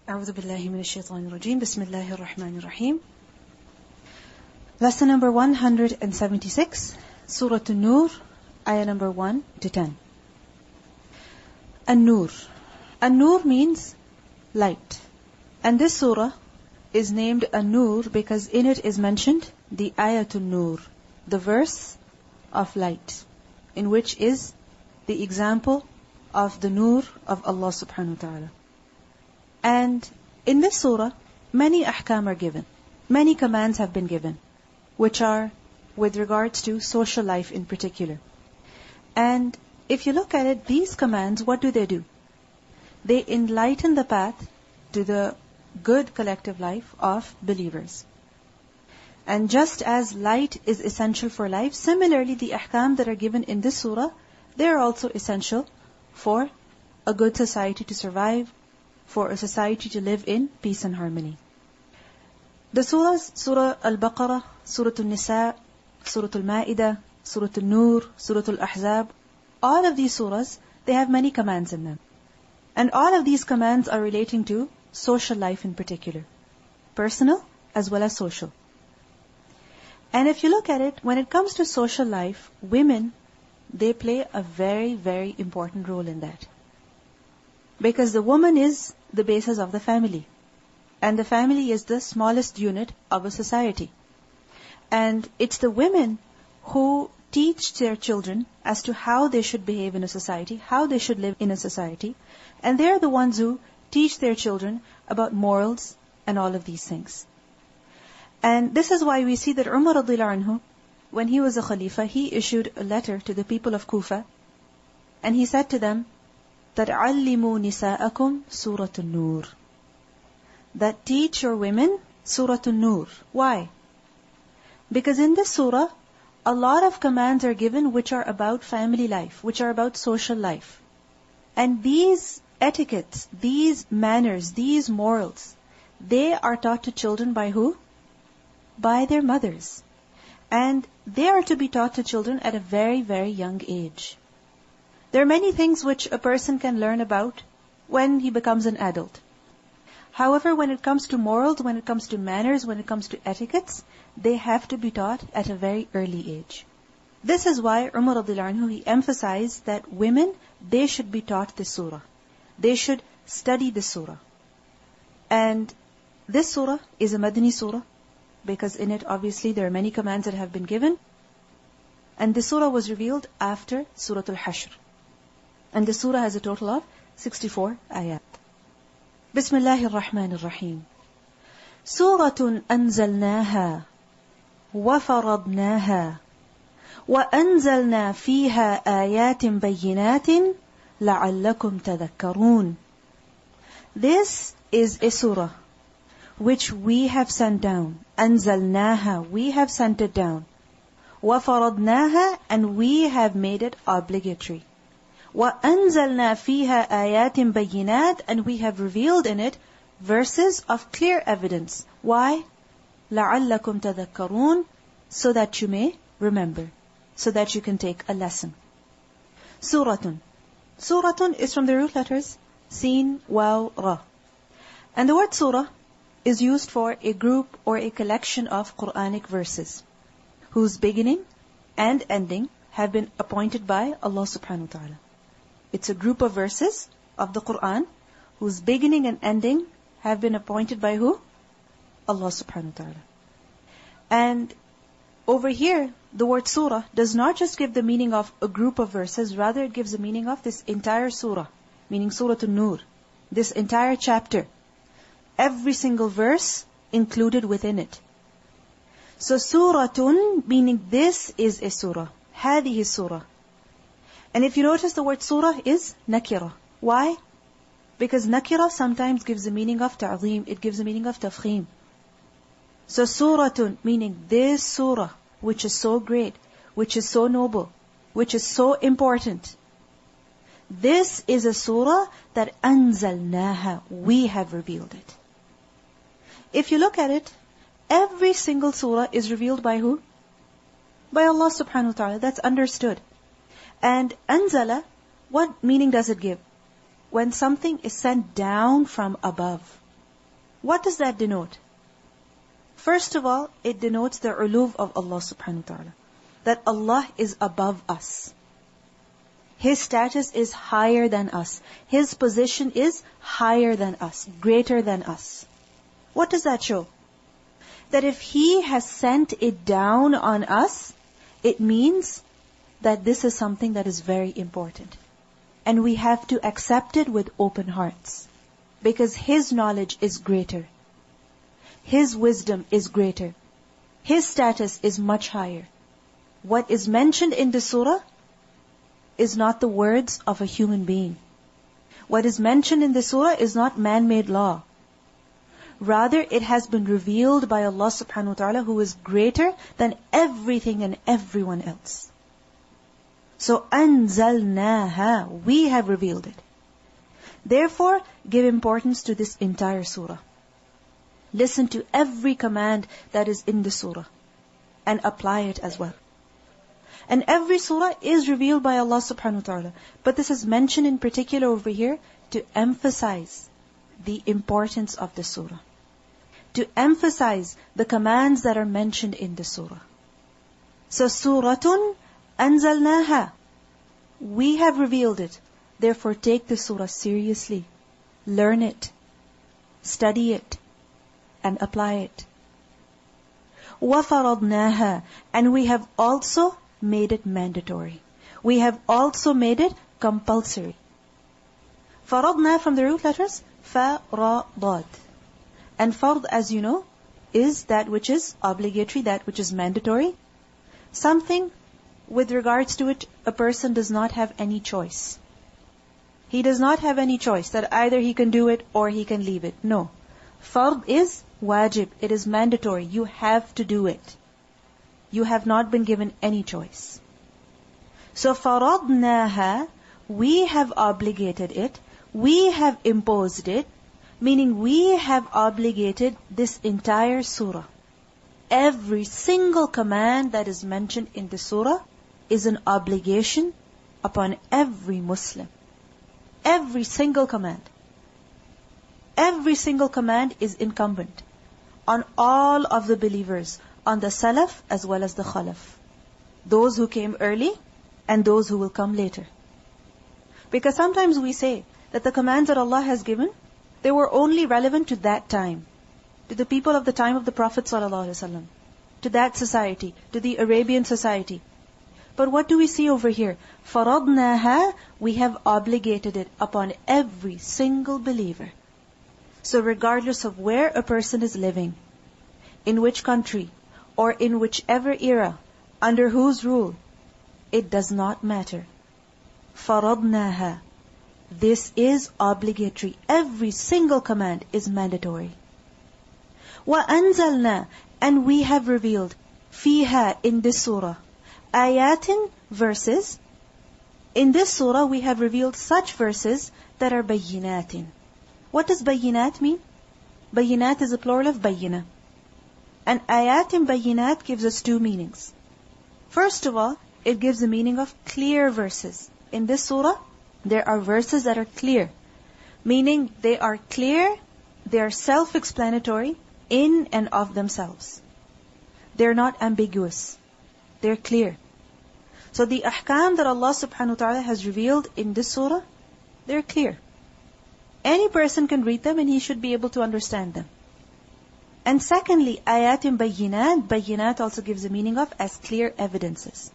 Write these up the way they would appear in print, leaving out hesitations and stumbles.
أعوذ بالله من الشيطان الرجيم. بسم الله الرحمن الرحيم. Lesson number 176, Surah An-Nur, ayah number 1 to 10. An-Nur. An-Nur means light. And this surah is named An-Nur because in it is mentioned the Ayatul Nur, the verse of light, in which is the example of the Nur of Allah subhanahu wa ta'ala. And in this surah, many ahkam are given. Many commands have been given, which are with regards to social life in particular. And if you look at it, these commands, what do? They enlighten the path to the good collective life of believers. And just as light is essential for life, similarly the ahkam that are given in this surah, they are also essential for a good society to survive, for a society to live in peace and harmony. The surahs, Surah Al-Baqarah, Surah An-Nisa, Surah Al-Ma'idah, Surah An-Nur, Surah Al-Ahzab, all of these surahs, they have many commands in them. And all of these commands are relating to social life in particular, personal as well as social. And if you look at it, when it comes to social life, women, they play a very, very important role in that. Because the woman is the basis of the family. And the family is the smallest unit of a society. And it's the women who teach their children as to how they should behave in a society, how they should live in a society. And they're the ones who teach their children about morals and all of these things. And this is why we see that Umar radiallahu anhu, when he was a Khalifa, he issued a letter to the people of Kufa. And he said to them, that عَلِّمُوا نِسَاءَكُمْ سُورَةُ النُّور, that teach your women Surah An-Nur. Why? Because in this surah, a lot of commands are given which are about family life, which are about social life. And these etiquettes, these manners, these morals, they are taught to children by who? By their mothers. And they are to be taught to children at a very, very young age. There are many things which a person can learn about when he becomes an adult. However, when it comes to morals, when it comes to manners, when it comes to etiquettes, they have to be taught at a very early age. This is why Umar radiallahu anhu, he emphasized that women, they should be taught this surah. They should study this surah. And this surah is a Madani surah, because in it obviously there are many commands that have been given. And this surah was revealed after Surah Al-Hashr. And the surah has a total of 64 ayat. Bismillahir Rahmanir Rahim. Suratun anzalnaha wa faradnaha wa anzalna fiha ayatin bayyinatin la'allakum tadhakkarun. This is a surah which we have sent down. Anzalnaha, we have sent it down. Wa faradnaha, and we have made it obligatory. وَأَنزَلْنَا فِيهَا آيَاتٍ بَيِّنَاتٍ, and we have revealed in it verses of clear evidence. Why? لَعَلَّكُمْ تَذَكَّرُونَ, so that you may remember, so that you can take a lesson. Suratun. Suratun is from the root letters Sin, Waw, Ra. And the word surah is used for a group or a collection of Quranic verses, whose beginning and ending have been appointed by Allah subhanahu wa ta'ala. It's a group of verses of the Quran whose beginning and ending have been appointed by who? Allah subhanahu wa ta'ala. And over here, the word surah does not just give the meaning of a group of verses, rather it gives the meaning of this entire surah, meaning Surah An-Nur, this entire chapter. Every single verse included within it. So suratun, meaning this is a surah. هذه surah. And if you notice, the word surah is nakira. Why? Because nakira sometimes gives the meaning of ta'zeem, it gives the meaning of tafkhim. So suratun, meaning this surah, which is so great, which is so noble, which is so important. This is a surah that anzalnaha, we have revealed it. If you look at it, every single surah is revealed by who? By Allah subhanahu wa ta'ala. That's understood. And anzala, what meaning does it give? When something is sent down from above. What does that denote? First of all, it denotes the uluv of Allah subhanahu wa ta'ala. That Allah is above us. His status is higher than us. His position is higher than us, greater than us. What does that show? That if He has sent it down on us, it means that this is something that is very important. And we have to accept it with open hearts. Because His knowledge is greater. His wisdom is greater. His status is much higher. What is mentioned in the surah is not the words of a human being. What is mentioned in the surah is not man-made law. Rather, it has been revealed by Allah subhanahu wa ta'ala, who is greater than everything and everyone else. So, أَنزَلْنَاهَا, we have revealed it. Therefore, give importance to this entire surah. Listen to every command that is in the surah and apply it as well. And every surah is revealed by Allah subhanahu wa ta'ala. But this is mentioned in particular over here to emphasize the importance of the surah. To emphasize the commands that are mentioned in the surah. So, Suratun Anzalnaha. We have revealed it. Therefore, take the surah seriously. Learn it. Study it. And apply it. وَفَرَضْنَاهَا. And we have also made it mandatory. We have also made it compulsory. Faradna from the root letters, Fa-ra-dad. And fard, as you know, is that which is obligatory, that which is mandatory. Something with regards to it, a person does not have any choice. He does not have any choice that either he can do it or he can leave it. No. Fard is wajib. It is mandatory. You have to do it. You have not been given any choice. So, faradnaha, we have obligated it, we have imposed it, meaning we have obligated this entire surah. Every single command that is mentioned in the surah is an obligation upon every Muslim. Every single command. Every single command is incumbent on all of the believers, on the Salaf as well as the Khalaf. Those who came early and those who will come later. Because sometimes we say that the commands that Allah has given, they were only relevant to that time. To the people of the time of the Prophet ﷺ. To that society. To the Arabian society. But what do we see over here? فَرَضْنَاهَا, we have obligated it upon every single believer. So regardless of where a person is living, in which country, or in whichever era, under whose rule, it does not matter. فَرَضْنَاهَا. This is obligatory. Every single command is mandatory. وَأَنزَلْنَا. And we have revealed, فِيهَا, in this surah, ayatin, verses. In this surah we have revealed such verses that are bayyinatin. What does bayyinat mean? Bayyinat is a plural of bayyina. And ayat and bayyinat gives us two meanings. First of all, it gives the meaning of clear verses. In this surah, there are verses that are clear. Meaning they are clear, they are self-explanatory in and of themselves. They're not ambiguous. They're clear. So the ahkam that Allah subhanahu wa ta'ala has revealed in this surah, they're clear. Any person can read them and he should be able to understand them. And secondly, ayatin bayyinat. Bayyinat also gives the meaning of as clear evidences.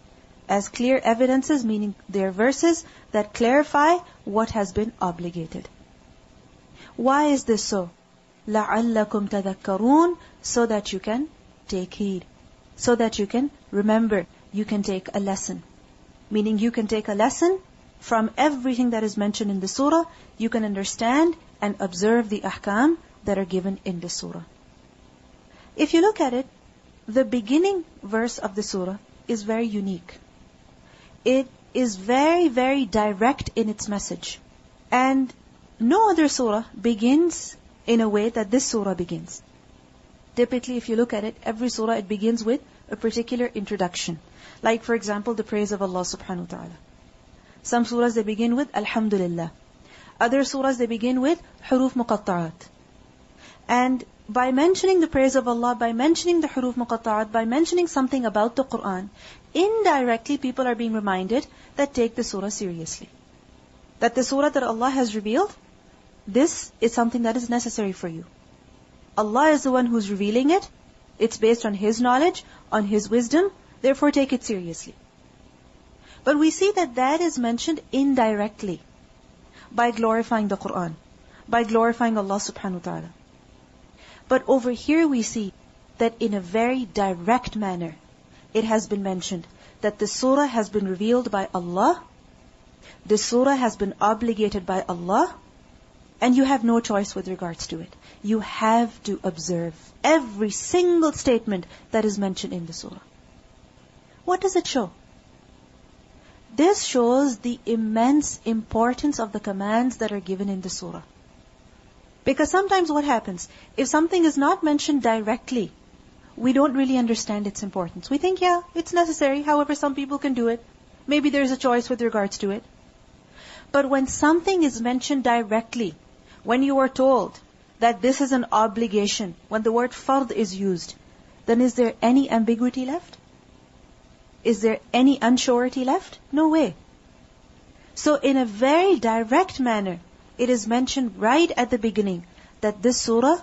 As clear evidences, meaning they're verses that clarify what has been obligated. Why is this so? لَعَلَّكُمْ تَذَكَّرُونَ. So that you can take heed. So that you can remember. You can take a lesson. Meaning you can take a lesson from everything that is mentioned in the surah. You can understand and observe the ahkam that are given in the surah. If you look at it, the beginning verse of the surah is very unique. It is very, very direct in its message. And no other surah begins in a way that this surah begins. Typically, if you look at it, every surah, it begins with a particular introduction. Like, for example, the praise of Allah subhanahu wa ta'ala. Some surahs, they begin with Alhamdulillah. Other surahs, they begin with Huruf Muqatta'at. And by mentioning the praise of Allah, by mentioning the huruf muqatta'at, by mentioning something about the Qur'an, indirectly people are being reminded that take the surah seriously. That the surah that Allah has revealed, this is something that is necessary for you. Allah is the one who's revealing it. It's based on His knowledge, on His wisdom. Therefore, take it seriously. But we see that that is mentioned indirectly by glorifying the Qur'an, by glorifying Allah subhanahu wa ta'ala. But over here we see that in a very direct manner, it has been mentioned that the surah has been revealed by Allah, the surah has been obligated by Allah, and you have no choice with regards to it. You have to observe every single statement that is mentioned in the surah. What does it show? This shows the immense importance of the commands that are given in the surah. Because sometimes what happens, if something is not mentioned directly, we don't really understand its importance. We think, yeah, it's necessary, however some people can do it. Maybe there's a choice with regards to it. But when something is mentioned directly, when you are told that this is an obligation, when the word fard is used, then is there any ambiguity left? Is there any unsurety left? No way. So in a very direct manner, it is mentioned right at the beginning that this surah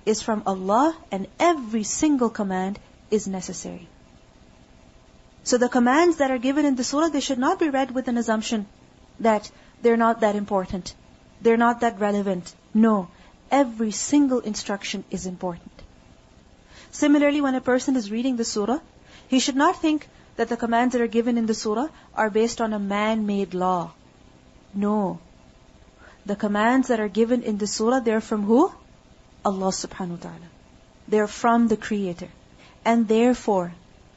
is from Allah and every single command is necessary. So the commands that are given in the surah, they should not be read with an assumption that they're not that important. They're not that relevant. No, every single instruction is important. Similarly, when a person is reading the surah, he should not think that the commands that are given in the surah are based on a man-made law. No. The commands that are given in the surah, they're from who? Allah subhanahu wa ta'ala. They're from the Creator. And therefore,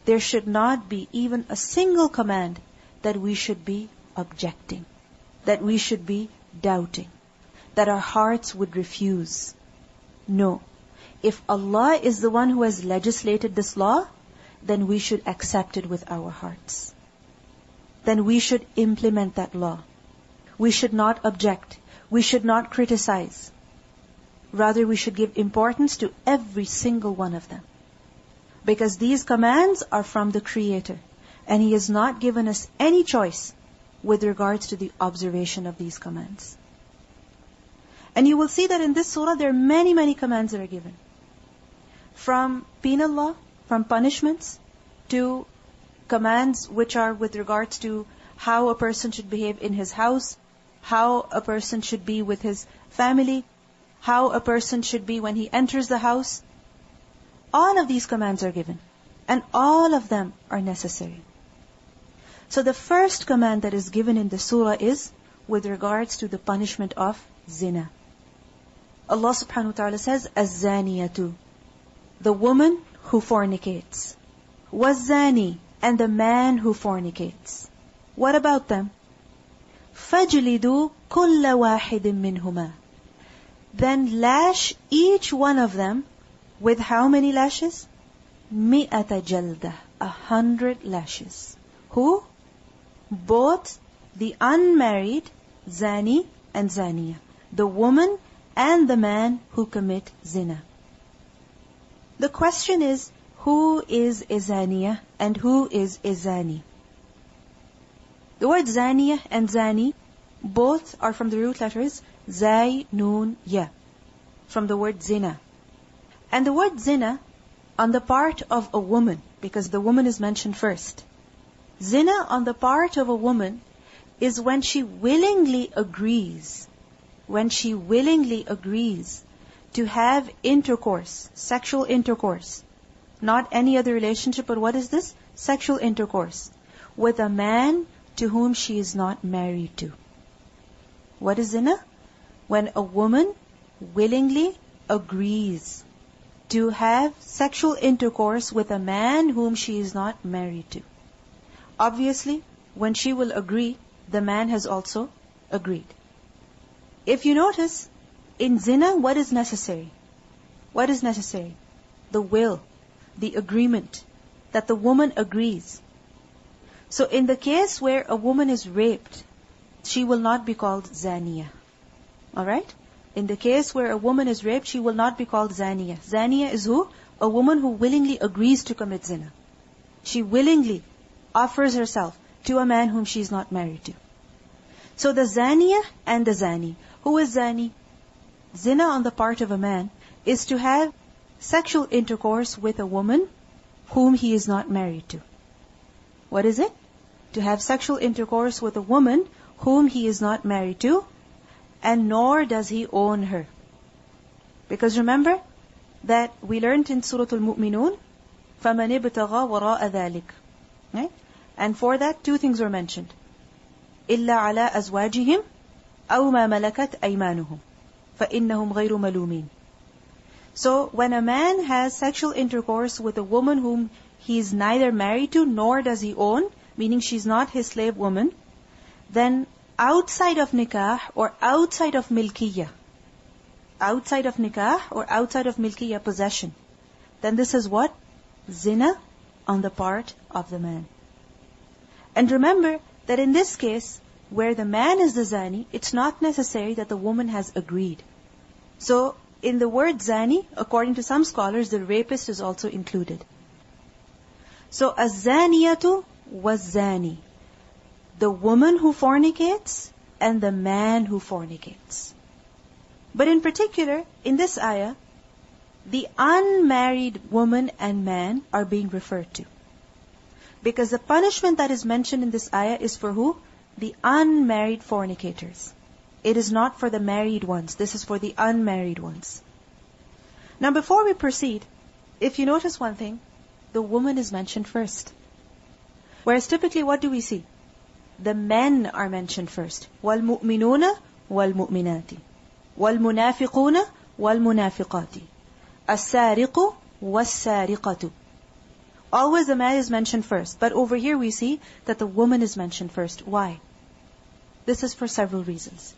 there should not be even a single command that we should be objecting, that we should be doubting, that our hearts would refuse. No. If Allah is the one who has legislated this law, then we should accept it with our hearts. Then we should implement that law. We should not object. We should not criticize. Rather, we should give importance to every single one of them. Because these commands are from the Creator. And He has not given us any choice with regards to the observation of these commands. And you will see that in this surah, there are many, many commands that are given. From penal law, from punishments, to commands which are with regards to how a person should behave in his house, how a person should be with his family, how a person should be when he enters the house. All of these commands are given. And all of them are necessary. So the first command that is given in the surah is with regards to the punishment of zina. Allah subhanahu wa ta'ala says, Az-zaniyatu, the woman who fornicates. Was-zani, and the man who fornicates. What about them? فَجْلِدُوا كُلَّ وَاحِدٍ مِّنْهُمَا, then lash each one of them with how many lashes? مِئَةَ جَلْدَةٍ, 100 lashes. Who? Both the unmarried zani and zaniya, the woman and the man who commit zina. The question is, who is a zaniya and who is a zani? The word zaniya and zani, both are from the root letters zay, noon, ya, from the word zina. And the word zina, on the part of a woman, because the woman is mentioned first. Zina on the part of a woman is when she willingly agrees, to have intercourse, sexual intercourse. Not any other relationship, but what is this? Sexual intercourse with a man to whom she is not married to. What is zina? When a woman willingly agrees to have sexual intercourse with a man whom she is not married to. Obviously, when she will agree, the man has also agreed. If you notice, in zina, what is necessary? What is necessary? The will, the agreement, that the woman agrees. So in the case where a woman is raped, she will not be called zaniya. Alright? In the case where a woman is raped, she will not be called zaniya. Zaniya is who? A woman who willingly agrees to commit zina. She willingly offers herself to a man whom she is not married to. So the zaniya and the zani. Who is zani? Zina on the part of a man is to have sexual intercourse with a woman whom he is not married to. What is it? To have sexual intercourse with a woman whom he is not married to, and nor does he own her. Because remember that we learned in Surah Al-Mu'minun, فَمَنِ ابْتَغَى وَرَاءَ ذَلِكَ. Right? And for that, two things were mentioned. إِلَّا عَلَىٰ أَزْوَاجِهِمْ أَوْ مَا مَلَكَتْ أَيْمَانُهُمْ فَإِنَّهُمْ غَيْرُ مَلُومِينَ. So when a man has sexual intercourse with a woman whom he is neither married to nor does he own, meaning she's not his slave woman, then outside of nikah or outside of milkiyah, possession, then this is what? Zina on the part of the man. And remember that in this case, where the man is the zani, it's not necessary that the woman has agreed. So, in the word zani, according to some scholars, the rapist is also included. So, az-zaniyatu was-zani. The woman who fornicates and the man who fornicates. But in particular, in this ayah, the unmarried woman and man are being referred to. Because the punishment that is mentioned in this ayah is for who? The unmarried fornicators. It is not for the married ones. This is for the unmarried ones. Now before we proceed, if you notice one thing, the woman is mentioned first. Whereas typically what do we see? The men are mentioned first. وَالْمُؤْمِنُونَ وَالْمُؤْمِنَاتِ وَالْمُنَافِقُونَ وَالْمُنَافِقَاتِ السَّارِقُ وَالسَّارِقَةُ. Always the man is mentioned first. But over here we see that the woman is mentioned first. Why? This is for several reasons.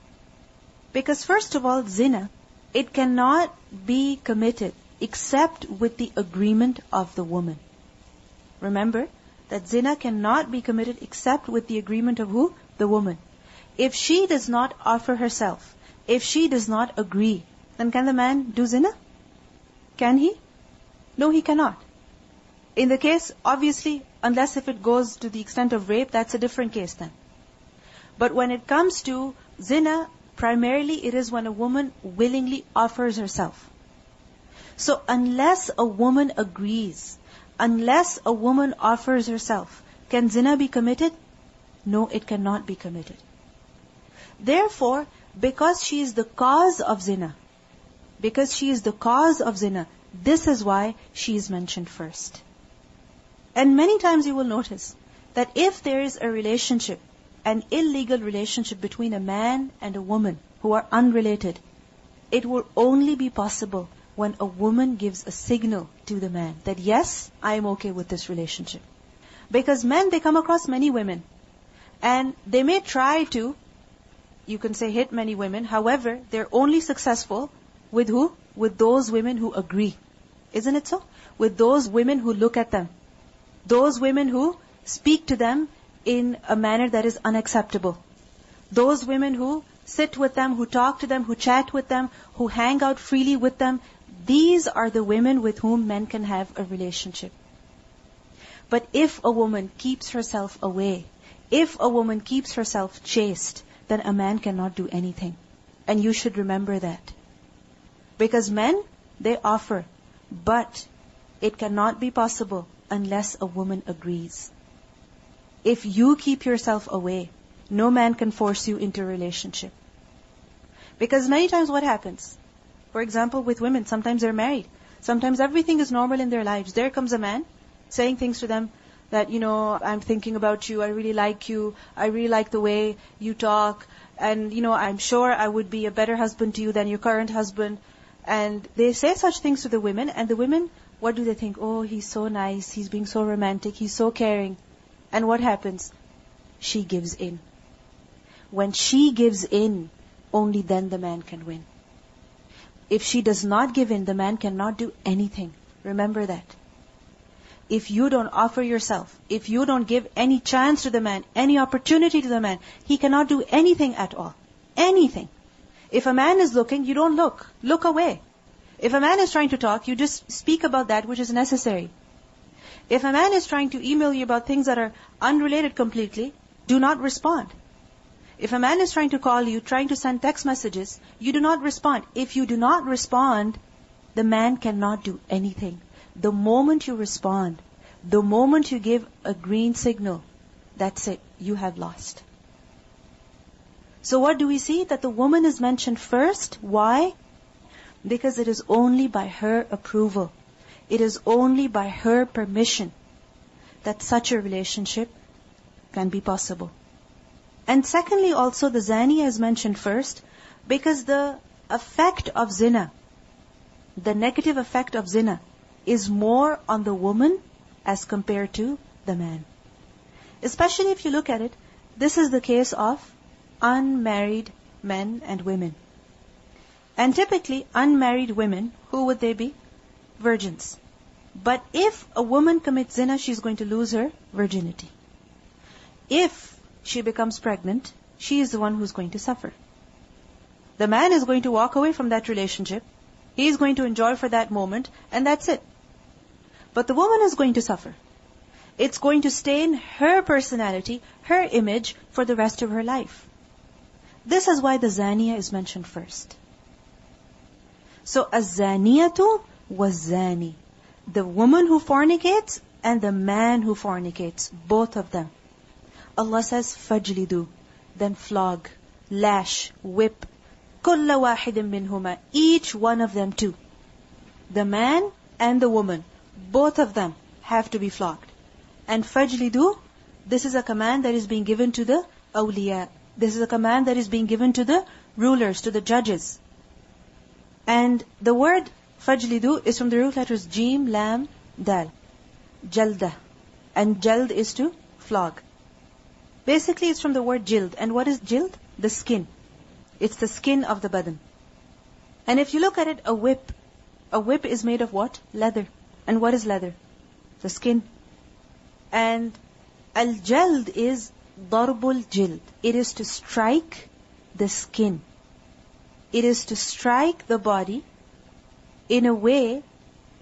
Because first of all, zina, it cannot be committed except with the agreement of the woman. Remember that zina cannot be committed except with the agreement of who? The woman. If she does not offer herself, if she does not agree, then can the man do zina? Can he? No, he cannot. In the case, obviously, unless if it goes to the extent of rape, that's a different case then. But when it comes to zina, primarily it is when a woman willingly offers herself. So unless a woman agrees, unless a woman offers herself, can zina be committed? No, it cannot be committed. Therefore, because she is the cause of zina, this is why she is mentioned first. And many times you will notice that if there is a relationship, an illegal relationship between a man and a woman who are unrelated, it will only be possible when a woman gives a signal to the man that yes, I am okay with this relationship. Because men, they come across many women and they may try to, you can say, hit many women. However, they're only successful with who? With those women who agree. Isn't it so? With those women who look at them. Those women who speak to them in a manner that is unacceptable. Those women who sit with them, who talk to them, who chat with them, who hang out freely with them. These are the women with whom men can have a relationship. But if a woman keeps herself away, if a woman keeps herself chaste, then a man cannot do anything. And you should remember that. Because men, they offer, but it cannot be possible unless a woman agrees. If you keep yourself away, no man can force you into a relationship. Because many times what happens? For example, with women, sometimes they're married. Sometimes everything is normal in their lives. There comes a man saying things to them that, I'm thinking about you, I really like you, I really like the way you talk, and, I'm sure I would be a better husband to you than your current husband. And they say such things to the women, and the women, what do they think? Oh, he's so nice, he's being so romantic, he's so caring. And what happens? She gives in. When she gives in, only then the man can win. If she does not give in, the man cannot do anything. Remember that. If you don't offer yourself, if you don't give any chance to the man, any opportunity to the man, he cannot do anything at all. Anything. If a man is looking, you don't look. Look away. If a man is trying to talk, you just speak about that which is necessary. If a man is trying to email you about things that are unrelated completely, do not respond. If a man is trying to call you, trying to send text messages, you do not respond. If you do not respond, the man cannot do anything. The moment you respond, the moment you give a green signal, that's it, you have lost. So what do we see? That the woman is mentioned first. Why? Because it is only by her approval, it is only by her permission that such a relationship can be possible. And secondly also, the zaniya is mentioned first because the effect of zina, the negative effect of zina, is more on the woman as compared to the man. Especially if you look at it, this is the case of unmarried men and women. And typically, unmarried women, who would they be? Virgins. But if a woman commits zina, she's going to lose her virginity. If she becomes pregnant, she is the one who's going to suffer. The man is going to walk away from that relationship. He is going to enjoy for that moment, and that's it. But the woman is going to suffer. It's going to stain her personality, her image, for the rest of her life. This is why the zaniya is mentioned first. So, az-zaniyatu was-zani. The woman who fornicates and the man who fornicates, both of them. Allah says, fajlidu, then flog, lash, whip, kulla wahidin minhuma, each one of them too. The man and the woman, both of them have to be flogged. And fajlidu, this is a command that is being given to the awliya. This is a command that is being given to the rulers, to the judges. And the word fajlidu is from the root letters Jim, Lam, Dal. Jalda. And jald is to flog. Basically, it's from the word jild. And what is jild? The skin. It's the skin of the badan. And if you look at it, a whip is made of what? Leather. And what is leather? The skin. And al-jald is darbul jild. It is to strike the skin. It is to strike the body in a way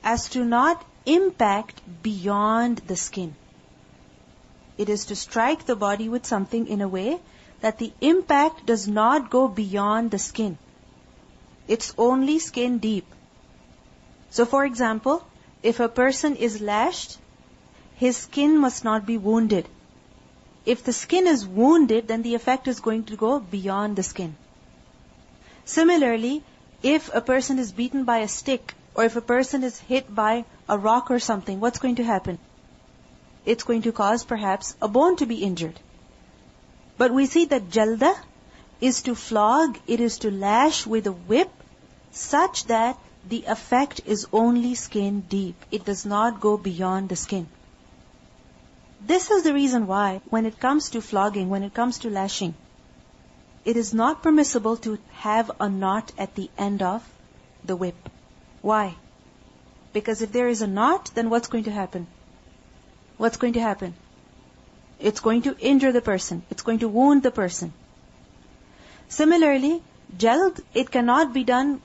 as to not impact beyond the skin. It is to strike the body with something in a way that the impact does not go beyond the skin. It's only skin deep. So for example, if a person is lashed, his skin must not be wounded. If the skin is wounded, then the effect is going to go beyond the skin. Similarly, if a person is beaten by a stick, or if a person is hit by a rock or something, what's going to happen? It's going to cause perhaps a bone to be injured. But we see that jalda is to flog, it is to lash with a whip, such that the effect is only skin deep. It does not go beyond the skin. This is the reason why, when it comes to flogging, when it comes to lashing, it is not permissible to have a knot at the end of the whip. Why? Because if there is a knot, then what's going to happen? What's going to happen? It's going to injure the person. It's going to wound the person. Similarly, jald, it cannot be done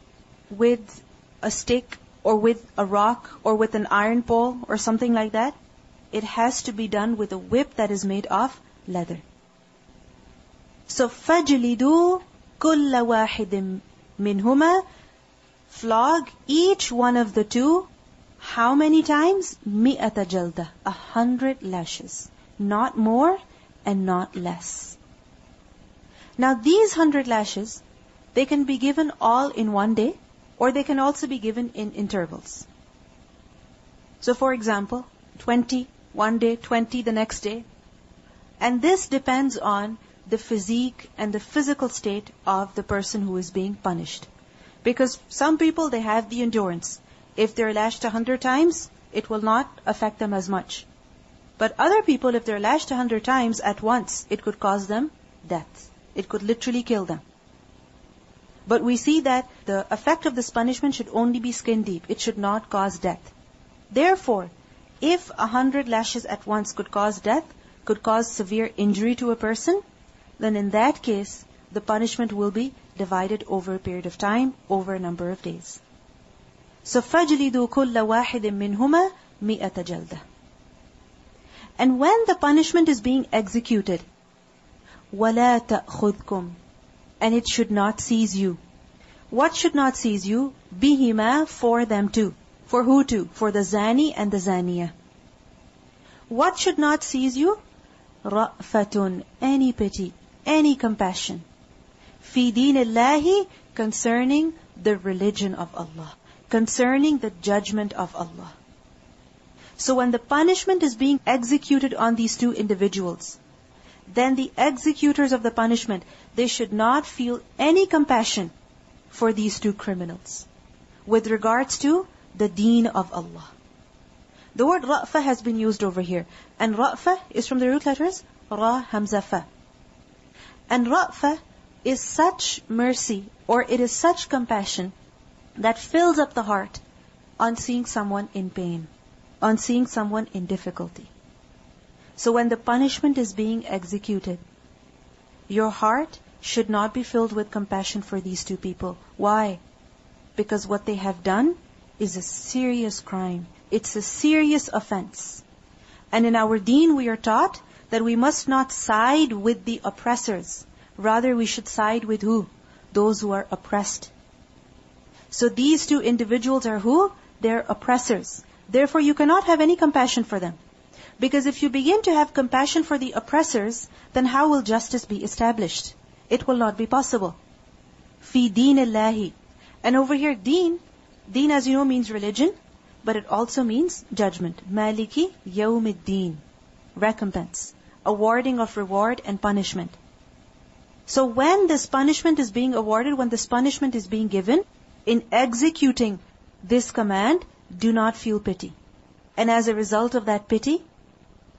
with a stick or with a rock or with an iron pole or something like that. It has to be done with a whip that is made of leather. So, فَجْلِدُوا كُلَّ وَاحِدٍ مِّنْهُمَا, flog each one of the two. How many times? مِئَةَ جَلْدَةٍ, 100 lashes. Not more and not less. Now these 100 lashes, they can be given all in one day, or they can also be given in intervals. So for example, 20 one day, 20 the next day. And this depends on the physique and the physical state of the person who is being punished. Because some people, they have the endurance. If they're lashed 100 times, it will not affect them as much. But other people, if they're lashed 100 times at once, it could cause them death. It could literally kill them. But we see that the effect of this punishment should only be skin deep. It should not cause death. Therefore, if 100 lashes at once could cause death, could cause severe injury to a person, then in that case, the punishment will be divided over a period of time, over a number of days. So فَجْلِدُوا كُلَّ وَاحِدٍ مِّنْهُمَا مِئَةَ جَلْدَةٍ. And when the punishment is being executed, وَلَا تَأْخُذْكُمْ, and it should not seize you. What should not seize you? بِهِمَا, for them too. For who too? For the zani and the zaniya. What should not seize you? رَأْفَةٌ, any pity, any compassion. فِي دِينِ اللَّهِ, concerning the religion of Allah, concerning the judgment of Allah. So when the punishment is being executed on these two individuals, then the executors of the punishment, they should not feel any compassion for these two criminals with regards to the deen of Allah. The word ra'fa has been used over here. And ra'fa is from the root letters ra, hamza, fa. And ra'fa is such mercy, or it is such compassion that fills up the heart on seeing someone in pain, on seeing someone in difficulty. So when the punishment is being executed, your heart should not be filled with compassion for these two people. Why? Because what they have done is a serious crime. It's a serious offense. And in our deen we are taught that we must not side with the oppressors. Rather we should side with who? Those who are oppressed. So these two individuals are who? They're oppressors. Therefore you cannot have any compassion for them. Because if you begin to have compassion for the oppressors, then how will justice be established? It will not be possible. Fi dinillahi. And over here, deen as you know means religion, but it also means judgment. Maliki yawmiddin, recompense, awarding of reward and punishment. So when this punishment is being awarded, when this punishment is being given, in executing this command, do not feel pity. And as a result of that pity,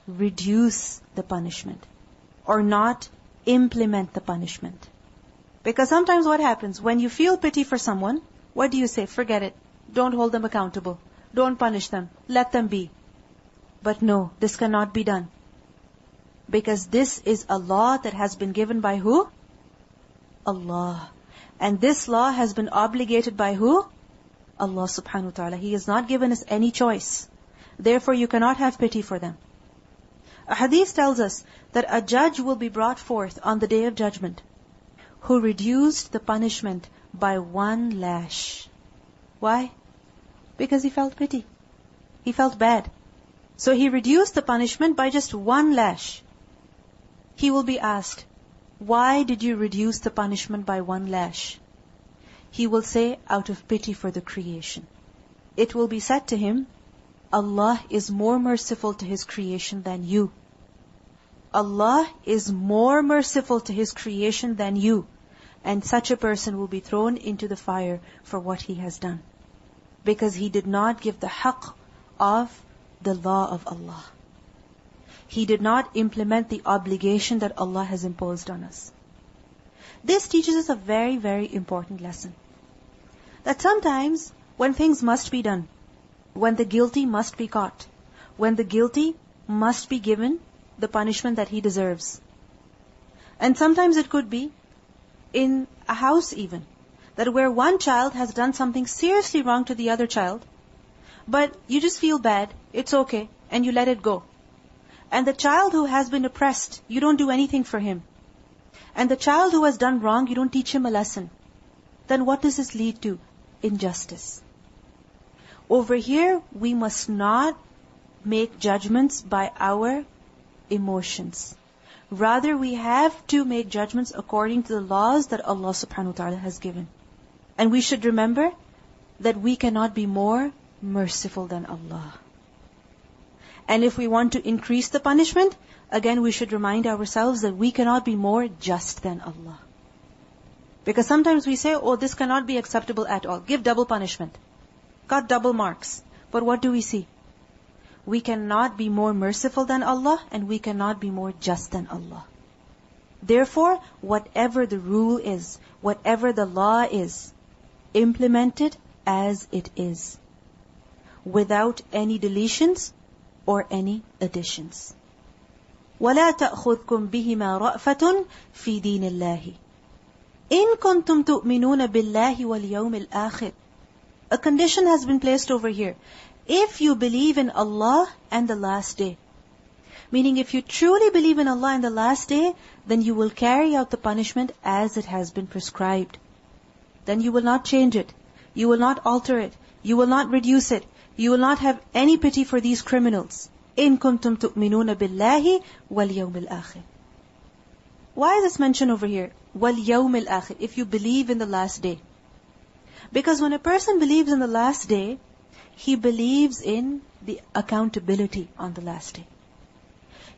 reduce the punishment or not implement the punishment. Because sometimes what happens, when you feel pity for someone, what do you say? Forget it. Don't hold them accountable. Don't punish them. Let them be. But no, this cannot be done. Because this is a law that has been given by who? Allah. And this law has been obligated by who? Allah subhanahu wa ta'ala. He has not given us any choice. Therefore you cannot have pity for them. A hadith tells us that a judge will be brought forth on the day of judgment who reduced the punishment by 1 lash. Why? Because he felt pity. He felt bad. So he reduced the punishment by just 1 lash. He will be asked, why did you reduce the punishment by 1 lash? He will say, out of pity for the creation. It will be said to him, Allah is more merciful to His creation than you. Allah is more merciful to His creation than you. And such a person will be thrown into the fire for what he has done. Because he did not give the haqq of the law of Allah. He did not implement the obligation that Allah has imposed on us. This teaches us a very, very important lesson. That sometimes when things must be done, when the guilty must be caught, when the guilty must be given the punishment that he deserves. And sometimes it could be in a house even, that where one child has done something seriously wrong to the other child, but you just feel bad, it's okay, and you let it go. And the child who has been oppressed, you don't do anything for him. And the child who has done wrong, you don't teach him a lesson. Then what does this lead to? Injustice. Over here, we must not make judgments by our emotions. Rather, we have to make judgments according to the laws that Allah subhanahu wa ta'ala has given. And we should remember that we cannot be more merciful than Allah. And if we want to increase the punishment, again we should remind ourselves that we cannot be more just than Allah. Because sometimes we say, oh, this cannot be acceptable at all. Give double punishment. Got double marks. But what do we see? We cannot be more merciful than Allah, and we cannot be more just than Allah. Therefore, whatever the rule is, whatever the law is, implement it as it is, without any deletions or any additions. وَلَا تَأْخُذْكُمْ بِهِمَا رَأْفَةٌ فِي دِينِ اللَّهِ. إِن كُنتُمْ تُؤْمِنُونَ بِاللَّهِ وَالْيَوْمِ الْآخِرِ. A condition has been placed over here. If you believe in Allah and the last day. Meaning if you truly believe in Allah and the last day, then you will carry out the punishment as it has been prescribed. Then you will not change it. You will not alter it. You will not reduce it. You will not have any pity for these criminals. إِن كُنتُمْ تُؤْمِنُونَ بِاللَّهِ وَالْيَوْمِ الْآخِرِ. Why is this mentioned over here? وَالْيَوْمِ الْآخِرِ. If you believe in the last day. Because when a person believes in the last day, he believes in the accountability on the last day.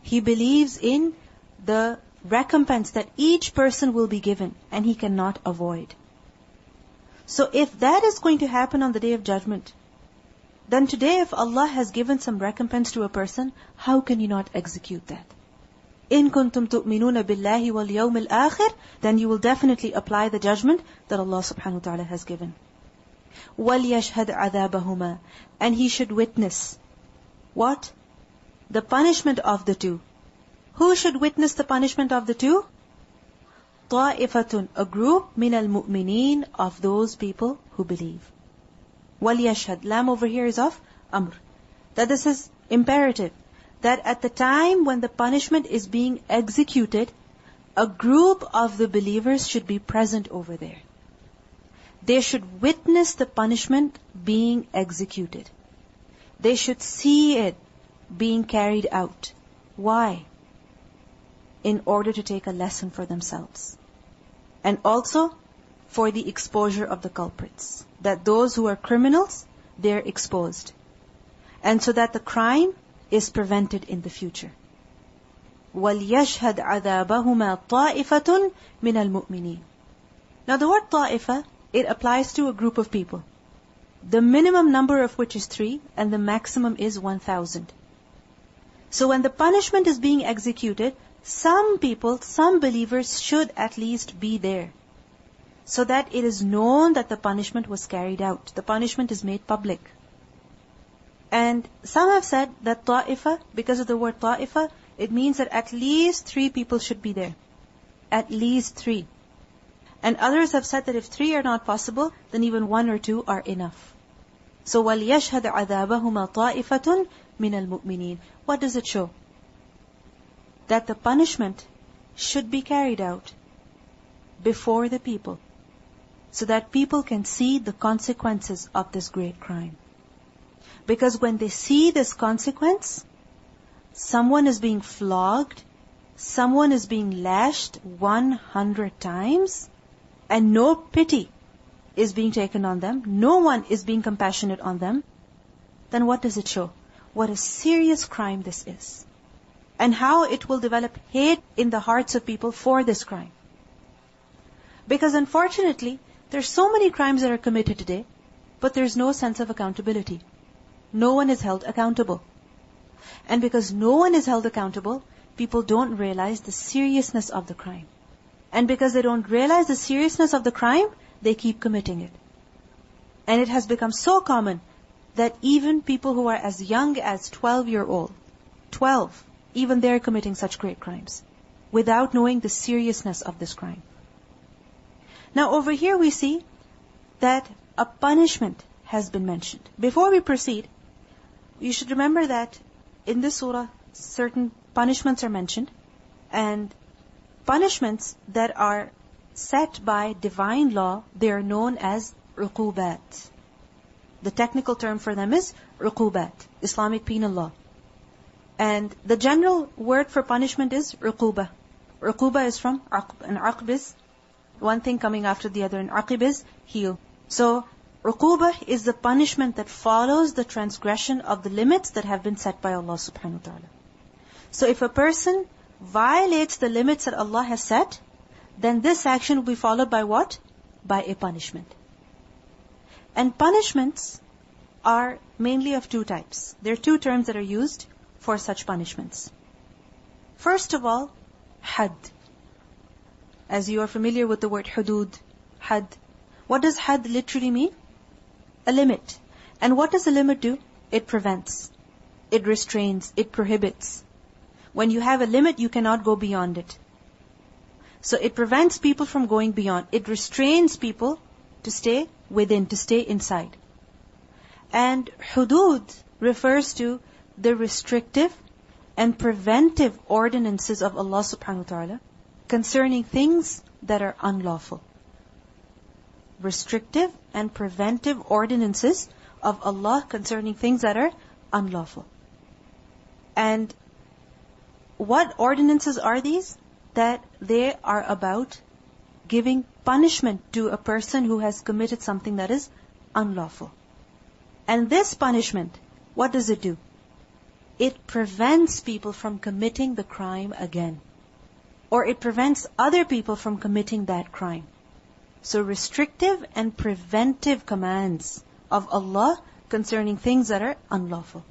He believes in the recompense that each person will be given and he cannot avoid. So if that is going to happen on the Day of Judgment, then today if Allah has given some recompense to a person, how can you not execute that? إِن كُنتُمْ تُؤْمِنُونَ بِاللَّهِ وَالْيَوْمِ الْآخِرِ. Then you will definitely apply the judgment that Allah subhanahu wa ta'ala has given. وَلْيَشْهَدْ عَذَابَهُمَا. And he should witness. What? The punishment of the two. Who should witness the punishment of the two? طَائِفَةٌ. A group مِنَ الْمُؤْمِنِينَ. Of those people who believe. وَلْيَشْهَدْ. Lam over here is of Amr. That this is imperative. That at the time when the punishment is being executed, a group of the believers should be present over there. They should witness the punishment being executed. They should see it being carried out. Why? In order to take a lesson for themselves. And also for the exposure of the culprits. That those who are criminals, they're exposed. And so that the crime is prevented in the future. وَلْيَشْهَدْ عَذَابَهُمَا طَائِفَةٌ مِنَ الْمُؤْمِنِينَ. Now the word طائفة, it applies to a group of people. The minimum number of which is 3 and the maximum is 1,000. So when the punishment is being executed, some people, some believers should at least be there. So that it is known that the punishment was carried out. The punishment is made public. And some have said that ta'ifa, because of the word ta'ifa, it means that at least 3 people should be there. At least 3. And others have said that if 3 are not possible, then even 1 or 2 are enough. So وَلْيَشْهَدْ عَذَابَهُمَا طَائِفَةٌ مِنَ الْمُؤْمِنِينَ. What does it show? That the punishment should be carried out before the people, so that people can see the consequences of this great crime. Because when they see this consequence, someone is being flogged, someone is being lashed 100 times, and no pity is being taken on them, no one is being compassionate on them, then what does it show? What a serious crime this is. And how it will develop hate in the hearts of people for this crime. Because unfortunately, there's so many crimes that are committed today, but there's no sense of accountability. No one is held accountable. And because no one is held accountable, people don't realize the seriousness of the crime. And because they don't realize the seriousness of the crime, they keep committing it. And it has become so common that even people who are as young as 12-year-old, 12, even they're committing such great crimes, without knowing the seriousness of this crime. Now over here we see that a punishment has been mentioned. Before we proceed, you should remember that in this surah, certain punishments are mentioned. And punishments that are set by divine law, they are known as uqubat. The technical term for them is uqubat, Islamic penal law. And the general word for punishment is uquba. Uquba is from aqb, and aqb is one thing coming after the other, and aqib is heel. So, uquba is the punishment that follows the transgression of the limits that have been set by Allah subhanahu wa ta'ala. So if a person violates the limits that Allah has set, then this action will be followed by what? By a punishment. And punishments are mainly of 2 types. There are 2 terms that are used for such punishments. First of all, had. As you are familiar with the word hudud, had. What does had literally mean? A limit. And what does a limit do? It prevents. It restrains. It prohibits. When you have a limit, you cannot go beyond it. So it prevents people from going beyond. It restrains people to stay within, to stay inside. And hudud refers to the restrictive and preventive ordinances of Allah subhanahu wa ta'ala concerning things that are unlawful. Restrictive and preventive ordinances of Allah concerning things that are unlawful. And what ordinances are these? That they are about giving punishment to a person who has committed something that is unlawful. And this punishment, what does it do? It prevents people from committing the crime again. Or it prevents other people from committing that crime. So restrictive and preventive commands of Allah concerning things that are unlawful.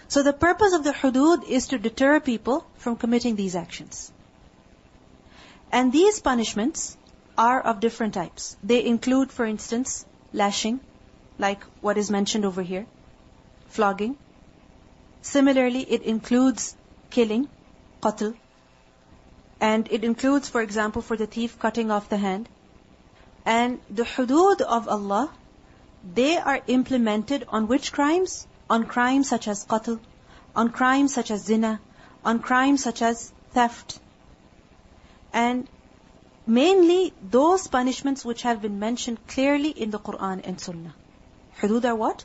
So the purpose of the hudud is to deter people from committing these actions. And these punishments are of different types. They include, for instance, lashing, like what is mentioned over here, flogging. Similarly, it includes killing, qatl. And it includes, for example, for the thief, cutting off the hand. And the hudud of Allah, they are implemented on which crimes? On crimes such as qatl, on crimes such as zina, on crimes such as theft. And mainly those punishments which have been mentioned clearly in the Quran and Sunnah. Hudud are what?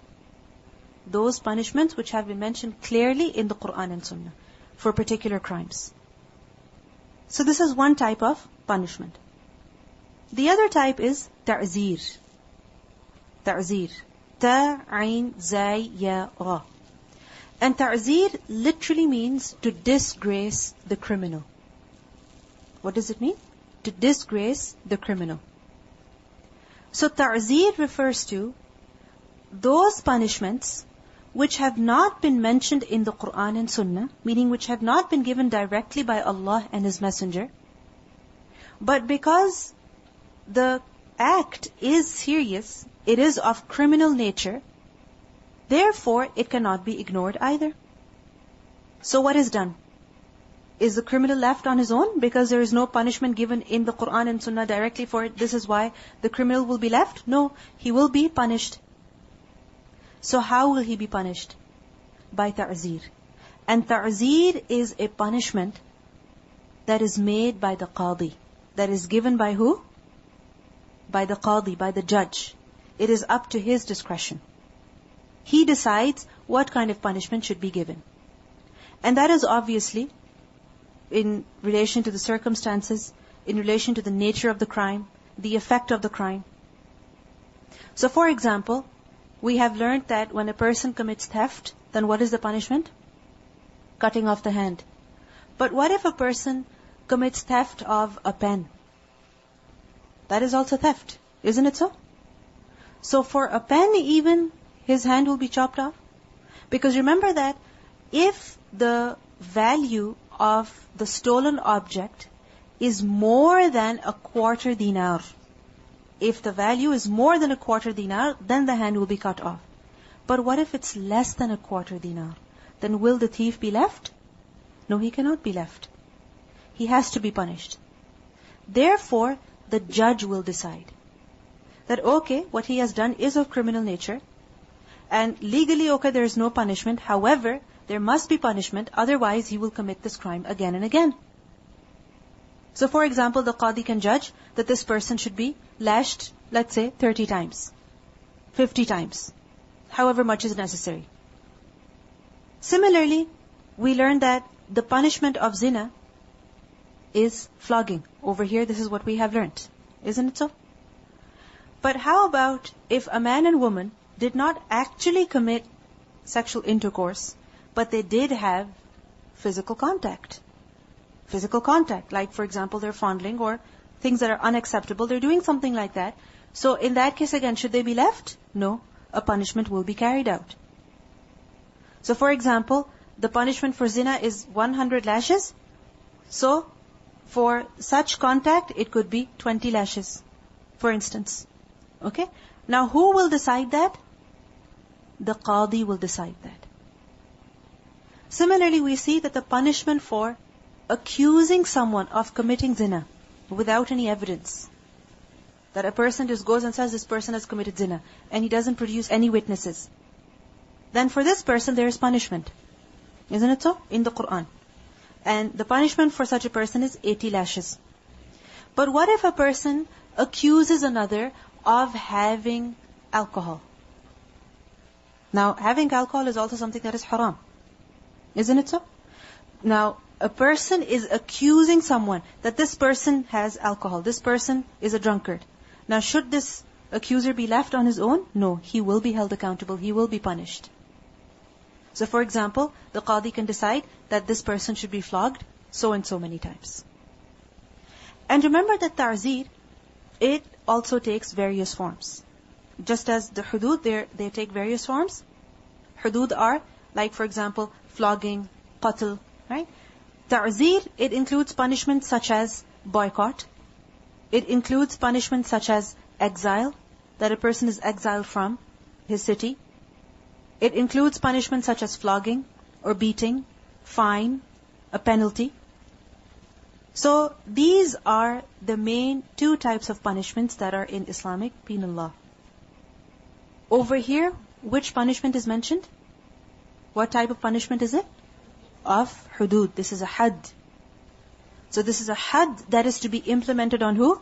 Those punishments which have been mentioned clearly in the Quran and Sunnah for particular crimes. So this is one type of punishment. The other type is ta'zir. Ta'zir. Ta-ain zay ya ra. And ta'zir literally means to disgrace the criminal. What does it mean? To disgrace the criminal. So ta'zir refers to those punishments which have not been mentioned in the Quran and Sunnah, meaning which have not been given directly by Allah and His Messenger, but because the act is serious, it is of criminal nature, therefore it cannot be ignored either. So what is done? Is the criminal left on his own because there is no punishment given in the Quran and Sunnah directly for it? This is why the criminal will be left? No, he will be punished. So how will he be punished? By ta'zir. And ta'zir is a punishment that is made by the qadi. That is given by who? By the qadi, by the judge. It is up to his discretion. He decides what kind of punishment should be given. And that is obviously in relation to the circumstances, in relation to the nature of the crime, the effect of the crime. So for example, we have learned that when a person commits theft, then what is the punishment? Cutting off the hand. But what if a person commits theft of a pen? That is also theft, isn't it so? So for a pen even, his hand will be chopped off. Because remember that if the value of the stolen object is more than a quarter dinar, if the value is more than a quarter dinar, then the hand will be cut off. But what if it's less than a quarter dinar? Then will the thief be left? No, he cannot be left. He has to be punished. Therefore, the judge will decide that, okay, what he has done is of criminal nature, and legally, okay, there is no punishment. However, there must be punishment, otherwise he will commit this crime again and again. So for example, the qadi can judge that this person should be lashed, let's say, 30 times, 50 times, however much is necessary. Similarly, we learn that the punishment of zina is flogging. Over here, this is what we have learned. Isn't it so? But how about if a man and woman did not actually commit sexual intercourse, but they did have physical contact? Physical contact, like for example, they're fondling or things that are unacceptable, they're doing something like that. So in that case again, should they be left? No, a punishment will be carried out. So for example, the punishment for zina is 100 lashes. So for such contact, it could be 20 lashes, for instance. Okay? Now who will decide that? The qadi will decide that. Similarly, we see that the punishment for accusing someone of committing zina, without any evidence, that a person just goes and says this person has committed zina, and he doesn't produce any witnesses, then for this person there is punishment. Isn't it so? In the Qur'an. And the punishment for such a person is 80 lashes. But what if a person accuses another of having alcohol? Now, having alcohol is also something that is haram. Isn't it so? Now, a person is accusing someone that this person has alcohol, this person is a drunkard. Now, should this accuser be left on his own? No, he will be held accountable, he will be punished. So for example, the qadi can decide that this person should be flogged so and so many times. And remember that ta'zeer, it also takes various forms. Just as the hudud, they take various forms. Hudud are, like for example, flogging, qatl, right? Ta'zeer, it includes punishments such as boycott. It includes punishments such as exile, that a person is exiled from his city. It includes punishments such as flogging or beating, fine, a penalty. So these are the main two types of punishments that are in Islamic penal law. Over here, which punishment is mentioned? What type of punishment is it? Of hudud. This is a had. So this is a had that is to be implemented on who?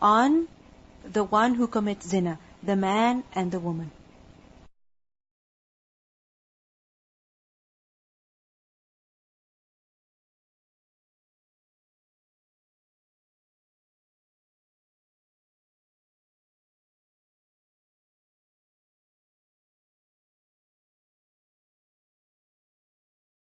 On the one who commits zina, the man and the woman.